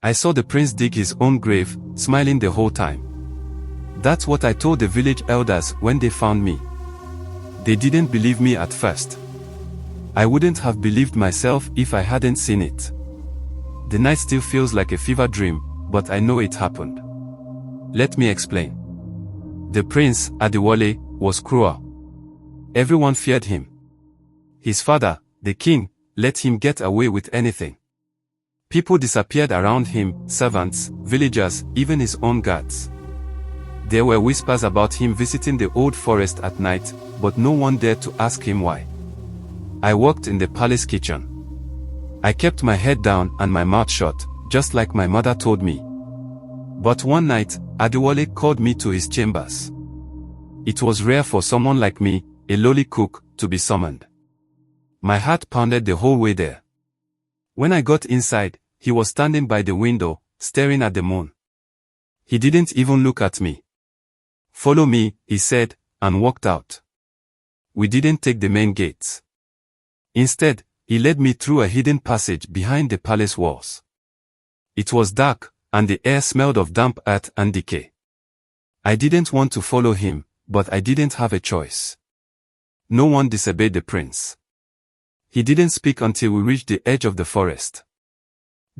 I saw the prince dig his own grave, smiling the whole time. That's what I told the village elders when they found me. They didn't believe me at first. I wouldn't have believed myself if I hadn't seen it. The night still feels like a fever dream, but I know it happened. Let me explain. The prince, Adewale, was cruel. Everyone feared him. His father, the king, let him get away with anything. People disappeared around him, servants, villagers, even his own guards. There were whispers about him visiting the old forest at night, but no one dared to ask him why. I worked in the palace kitchen. I kept my head down and my mouth shut, just like my mother told me. But one night, Adewale called me to his chambers. It was rare for someone like me, a lowly cook, to be summoned. My heart pounded the whole way there. When I got inside, he was standing by the window, staring at the moon. He didn't even look at me. "Follow me," he said, and walked out. We didn't take the main gates. Instead, he led me through a hidden passage behind the palace walls. It was dark, and the air smelled of damp earth and decay. I didn't want to follow him, but I didn't have a choice. No one disobeyed the prince. He didn't speak until we reached the edge of the forest.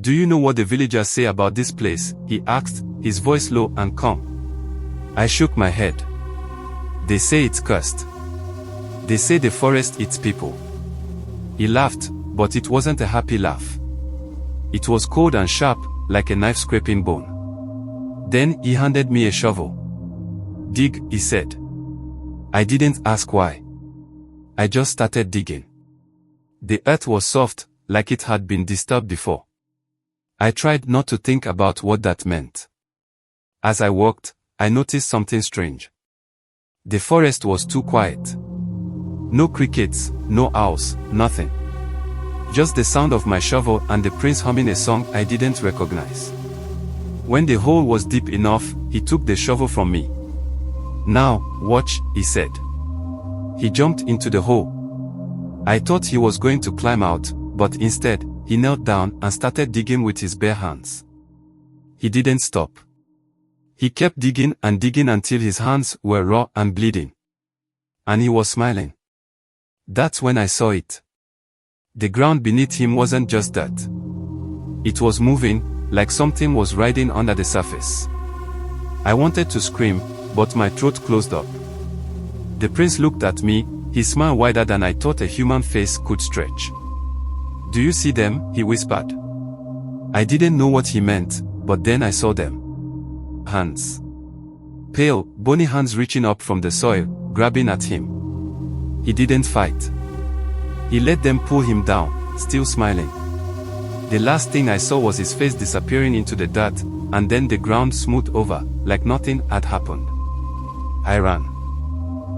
"Do you know what the villagers say about this place?" he asked, his voice low and calm. I shook my head. "They say it's cursed. They say the forest eats people." He laughed, but it wasn't a happy laugh. It was cold and sharp, like a knife scraping bone. Then he handed me a shovel. "Dig," he said. I didn't ask why. I just started digging. The earth was soft, like it had been disturbed before. I tried not to think about what that meant. As I walked, I noticed something strange. The forest was too quiet. No crickets, no owls, nothing. Just the sound of my shovel and the prince humming a song I didn't recognize. When the hole was deep enough, he took the shovel from me. "Now, watch," he said. He jumped into the hole. I thought he was going to climb out, but instead, he knelt down and started digging with his bare hands. He didn't stop. He kept digging and digging until his hands were raw and bleeding. And he was smiling. That's when I saw it. The ground beneath him wasn't just dirt. It was moving, like something was riding under the surface. I wanted to scream, but my throat closed up. The prince looked at me, his smile wider than I thought a human face could stretch. "Do you see them?" he whispered. I didn't know what he meant, but then I saw them. Hands. Pale, bony hands reaching up from the soil, grabbing at him. He didn't fight. He let them pull him down, still smiling. The last thing I saw was his face disappearing into the dirt, and then the ground smoothed over, like nothing had happened. I ran.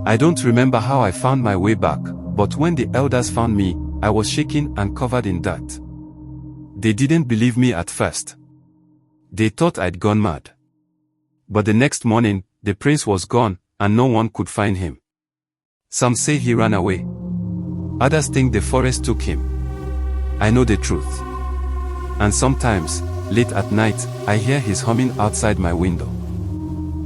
I don't remember how I found my way back, but when the elders found me, I was shaking and covered in dirt. They didn't believe me at first. They thought I'd gone mad. But the next morning, the prince was gone, and no one could find him. Some say he ran away. Others think the forest took him. I know the truth. And sometimes, late at night, I hear his humming outside my window.